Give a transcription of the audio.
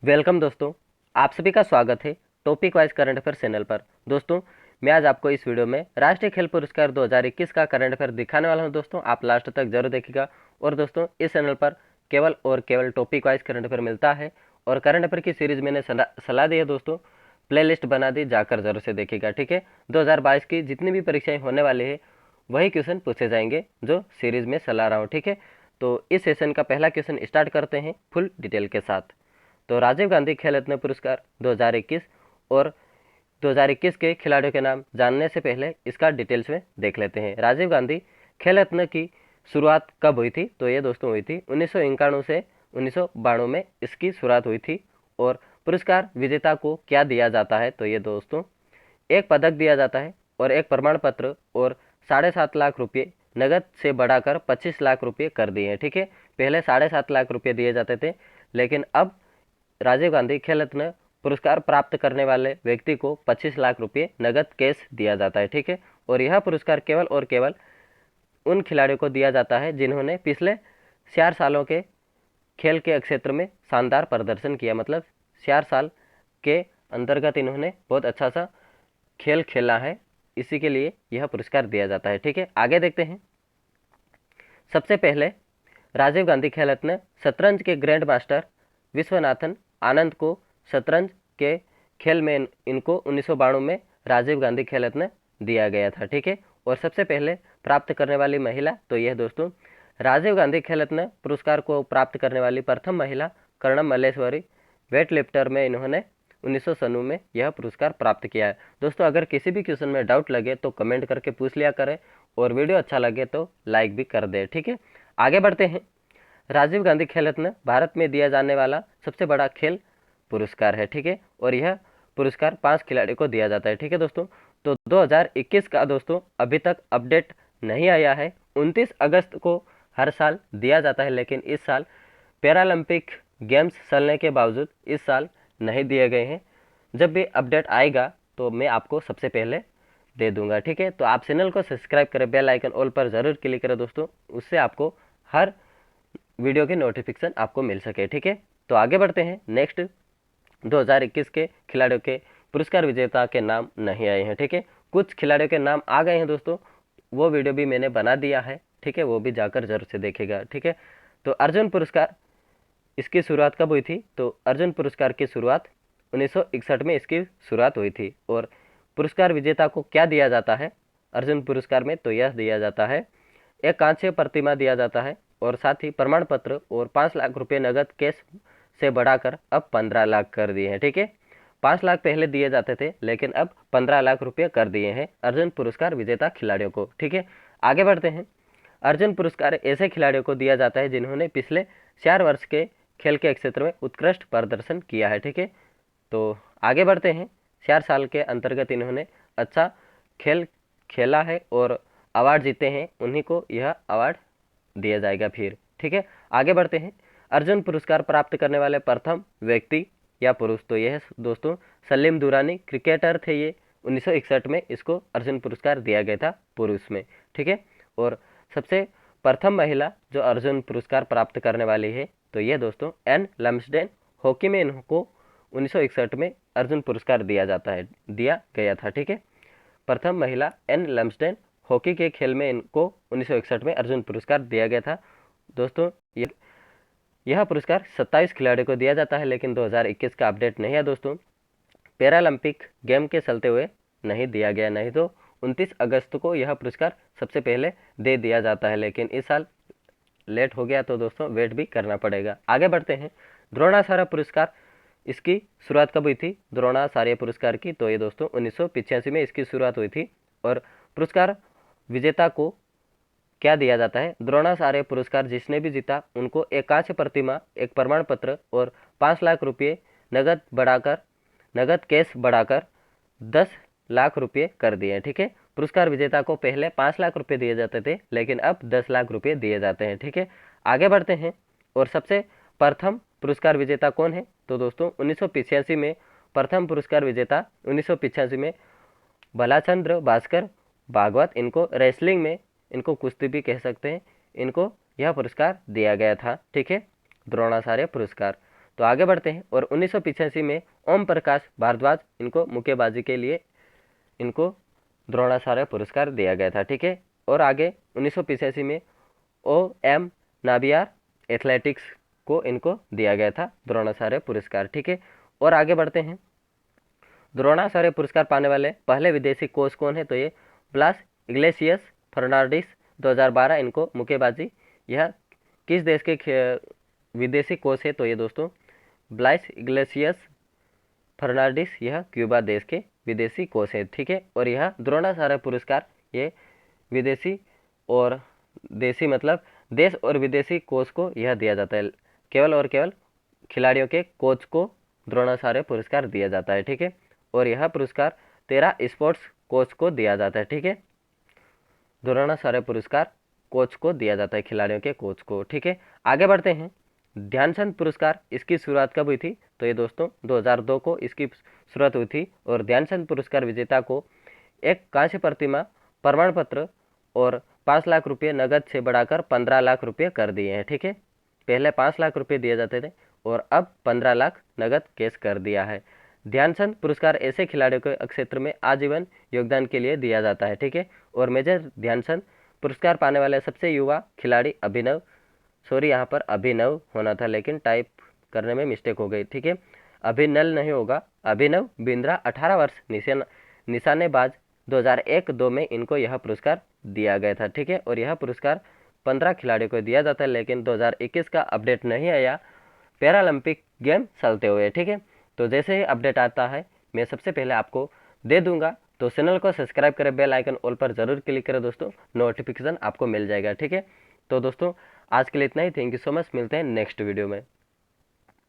Welcome दोस्तों, आप सभी का स्वागत है topic wise current affair channel पर। दोस्तों, मैं आज आपको इस वीडियो में राष्ट्रीय खेल पुरस्कार 2021 का करंट अफेयर दिखाने वाला हूं। दोस्तों, आप लास्ट तक जरूर देखिएगा। और दोस्तों, इस चैनल पर केवल और केवल टॉपिक वाइज करंट अफेयर मिलता है और करंट अफेयर की सीरीज मैंने सलाह दी है। दोस्तों, प्लेलिस्ट बना दी, जाकर जरूर से देखिएगा। ठीक है, 2022 की जितनी भी परीक्षाएं होने वाली है वही क्वेश्चन पूछे जाएंगे जो सीरीज में सलाह रहा हूँ। ठीक है, तो इस सेशन का पहला क्वेश्चन स्टार्ट करते हैं फुल डिटेल के साथ। तो राजीव गांधी खेल रत्न पुरस्कार 2021 और 2021 के खिलाड़ियों के नाम जानने से पहले इसका डिटेल्स में देख लेते हैं। राजीव गांधी खेल रत्न की शुरुआत कब हुई थी? तो ये दोस्तों हुई थी 1991 से 1992 में इसकी शुरुआत हुई थी। और पुरस्कार विजेता को क्या दिया जाता है? तो ये दोस्तों एक पदक दिया जाता है और एक प्रमाण पत्र और 7.5 लाख रुपये नगद से बढ़ाकर 25 लाख रुपये कर दिए हैं। ठीक है, पहले 7.5 लाख रुपये दिए जाते थे, लेकिन अब राजीव गांधी खेल रत्न पुरस्कार प्राप्त करने वाले व्यक्ति को 25 लाख रुपये नगद कैश दिया जाता है। ठीक है, और यह पुरस्कार केवल और केवल उन खिलाड़ियों को दिया जाता है जिन्होंने पिछले 4 सालों के खेल के क्षेत्र में शानदार प्रदर्शन किया। मतलब 4 साल के अंतर्गत इन्होंने बहुत अच्छा सा खेल खेला है, इसी के लिए यह पुरस्कार दिया जाता है। ठीक है, आगे देखते हैं। सबसे पहले राजीव गांधी खेल रत्न शतरंज के ग्रैंड मास्टर विश्वनाथन आनंद को शतरंज के खेल में इनको 1992 में राजीव गांधी खेल रत्न दिया गया था। ठीक है, और सबसे पहले प्राप्त करने वाली महिला तो यह दोस्तों राजीव गांधी खेल रत्न पुरस्कार को प्राप्त करने वाली प्रथम महिला कर्णम मल्लेश्वरी वेट लिफ्टर में इन्होंने 1996 में यह पुरस्कार प्राप्त किया है। दोस्तों, अगर किसी भी क्वेश्चन में डाउट लगे तो कमेंट करके पूछ लिया करें और वीडियो अच्छा लगे तो लाइक भी कर दें। ठीक है, आगे बढ़ते हैं। राजीव गांधी खेल रत्न भारत में दिया जाने वाला सबसे बड़ा खेल पुरस्कार है। ठीक है, और यह पुरस्कार 5 खिलाड़ियों को दिया जाता है। ठीक है दोस्तों, तो 2021 का दोस्तों अभी तक अपडेट नहीं आया है। 29 अगस्त को हर साल दिया जाता है, लेकिन इस साल पैरालंपिक गेम्स चलने के बावजूद इस साल नहीं दिए गए हैं। जब भी अपडेट आएगा तो मैं आपको सबसे पहले दे दूंगा। ठीक है, तो आप चैनल को सब्सक्राइब करें, बेल आइकन ऑल पर जरूर क्लिक करें दोस्तों, उससे आपको हर वीडियो की नोटिफिकेशन आपको मिल सके। ठीक है, तो आगे बढ़ते हैं। नेक्स्ट 2021 के खिलाड़ियों के पुरस्कार विजेता के नाम नहीं आए हैं। ठीक है, कुछ खिलाड़ियों के नाम आ गए हैं दोस्तों, वो वीडियो भी मैंने बना दिया है। ठीक है, वो भी जाकर जरूर से देखेगा। ठीक है, तो अर्जुन पुरस्कार इसकी शुरुआत कब हुई थी? तो अर्जुन पुरस्कार की शुरुआत 1961 में इसकी शुरुआत हुई थी। और पुरस्कार विजेता को क्या दिया जाता है अर्जुन पुरस्कार में? तो यह दिया जाता है एक कांस्य प्रतिमा दिया जाता है और साथ ही प्रमाण पत्र और 5 लाख रुपये नगद कैश से बढ़ाकर अब 15 लाख कर दिए हैं। ठीक है, 5 लाख पहले दिए जाते थे, लेकिन अब 15 लाख रुपये कर दिए हैं अर्जुन पुरस्कार विजेता खिलाड़ियों को। ठीक है, आगे बढ़ते हैं। अर्जुन पुरस्कार ऐसे खिलाड़ियों को दिया जाता है जिन्होंने पिछले 4 वर्ष के खेल के क्षेत्र में उत्कृष्ट प्रदर्शन किया है। ठीक है, तो आगे बढ़ते हैं। 4 साल के अंतर्गत इन्होंने अच्छा खेल खेला है और अवार्ड जीते हैं, उन्हीं को यह अवार्ड दिया जाएगा फिर। ठीक है, आगे बढ़ते हैं। अर्जुन पुरस्कार प्राप्त करने वाले प्रथम व्यक्ति या पुरुष तो यह दोस्तों सलीम दुरानी क्रिकेटर थे। ये 1961 में इसको अर्जुन पुरस्कार दिया गया था पुरुष में। ठीक है, और सबसे प्रथम महिला जो अर्जुन पुरस्कार प्राप्त करने वाली है तो यह दोस्तों एन लम्सडेन, हॉकी में इनको 1961 में अर्जुन पुरस्कार दिया गया था। ठीक है, प्रथम महिला एन लम्सडेन, हॉकी के खेल में इनको 1961 में अर्जुन पुरस्कार दिया गया था। दोस्तों, यह पुरस्कार 27 खिलाड़ियों को दिया जाता है, लेकिन 2021 का अपडेट नहीं है दोस्तों। पैरालंपिक गेम के चलते हुए नहीं दिया गया, नहीं तो 29 अगस्त को यह पुरस्कार सबसे पहले दे दिया जाता है, लेकिन इस साल लेट हो गया तो दोस्तों वेट भी करना पड़ेगा। आगे बढ़ते हैं। द्रोणाचार्य पुरस्कार इसकी शुरुआत कब हुई थी? द्रोणाचार्य पुरस्कार की तो ये दोस्तों 1985 में इसकी शुरुआत हुई थी। और पुरस्कार विजेता को क्या दिया जाता है? द्रोणाचार्य पुरस्कार जिसने भी जीता उनको एक कांस्य प्रतिमा, एक प्रमाण पत्र और 5 लाख रुपये नगद कैश बढ़ाकर 10 लाख रुपये कर दिए हैं। ठीक है, पुरस्कार विजेता को पहले 5 लाख रुपये दिए जाते थे, लेकिन अब 10 लाख रुपये दिए जाते हैं। ठीक है, आगे बढ़ते हैं। और सबसे प्रथम पुरस्कार विजेता कौन है? तो दोस्तों 1985 में प्रथम पुरस्कार विजेता 1985 में भलाचंद्र भास्कर भागवत, इनको रेसलिंग में, इनको कुश्ती भी कह सकते हैं, इनको यह पुरस्कार दिया गया था। ठीक है, द्रोणाचार्य पुरस्कार। तो आगे बढ़ते हैं। और 1985 में ओम प्रकाश भारद्वाज इनको मुक्केबाजी के लिए इनको द्रोणाचार्य पुरस्कार दिया गया था। ठीक है। और आगे 1985 में O.M. नाबियार एथलेटिक्स को इनको दिया गया था द्रोणाचार्य पुरस्कार। ठीक है। और आगे बढ़ते हैं। द्रोणाचार्य पुरस्कार पाने वाले पहले विदेशी कोच कौन है? तो ये ब्लास इग्लेसियस फर्नांडिस 2012 इनको मुक्केबाजी। यह किस देश के विदेशी कोच है? तो ये दोस्तों ब्लास इग्लेसियस फर्नांडिस यह क्यूबा देश के विदेशी कोच है। ठीक है। और यह द्रोणाचार्य पुरस्कार ये विदेशी और देशी मतलब देश और विदेशी कोच को यह दिया जाता है। केवल और केवल खिलाड़ियों के कोच को द्रोणाचार्य पुरस्कार दिया जाता है। ठीक है। और यह पुरस्कार 13 स्पोर्ट्स कोच को दिया जाता है। ठीक है। द्रोणाचार्य पुरस्कार कोच को दिया जाता है, खिलाड़ियों के कोच को। ठीक है। आगे बढ़ते हैं। ध्यानचंद पुरस्कार इसकी शुरुआत कब हुई थी? तो ये दोस्तों 2002 को इसकी शुरुआत हुई थी। और ध्यानचंद पुरस्कार विजेता को एक कांस्य प्रतिमा, प्रमाण पत्र और 5 लाख रुपये नगद से बढ़ाकर 15 लाख रुपये कर दिए हैं। ठीक है। पहले 5 लाख रुपये दिए जाते थे और अब 15 लाख नगद कैश कर दिया है। ध्यानचंद पुरस्कार ऐसे खिलाड़ियों को क्षेत्र में आजीवन योगदान के लिए दिया जाता है। ठीक है। और मेजर ध्यानचंद पुरस्कार पाने वाले सबसे युवा खिलाड़ी अभिनव, सॉरी यहाँ पर अभिनव होना था लेकिन टाइप करने में मिस्टेक हो गई। ठीक है। अभिनल नहीं होगा, अभिनव बिंद्रा 18 वर्ष निशानेबाज 2001-2 में इनको यह पुरस्कार दिया गया था। ठीक है। और यह पुरस्कार 15 खिलाड़ियों को दिया जाता है लेकिन 2021 का अपडेट नहीं आया पैरालंपिक गेम चलते हुए। ठीक है। तो जैसे ही अपडेट आता है मैं सबसे पहले आपको दे दूंगा। तो चैनल को सब्सक्राइब करें, बेल आइकन ऑल पर जरूर क्लिक करें दोस्तों, नोटिफिकेशन आपको मिल जाएगा। ठीक है। तो दोस्तों आज के लिए इतना ही। Thank you so much. मिलते हैं नेक्स्ट वीडियो में।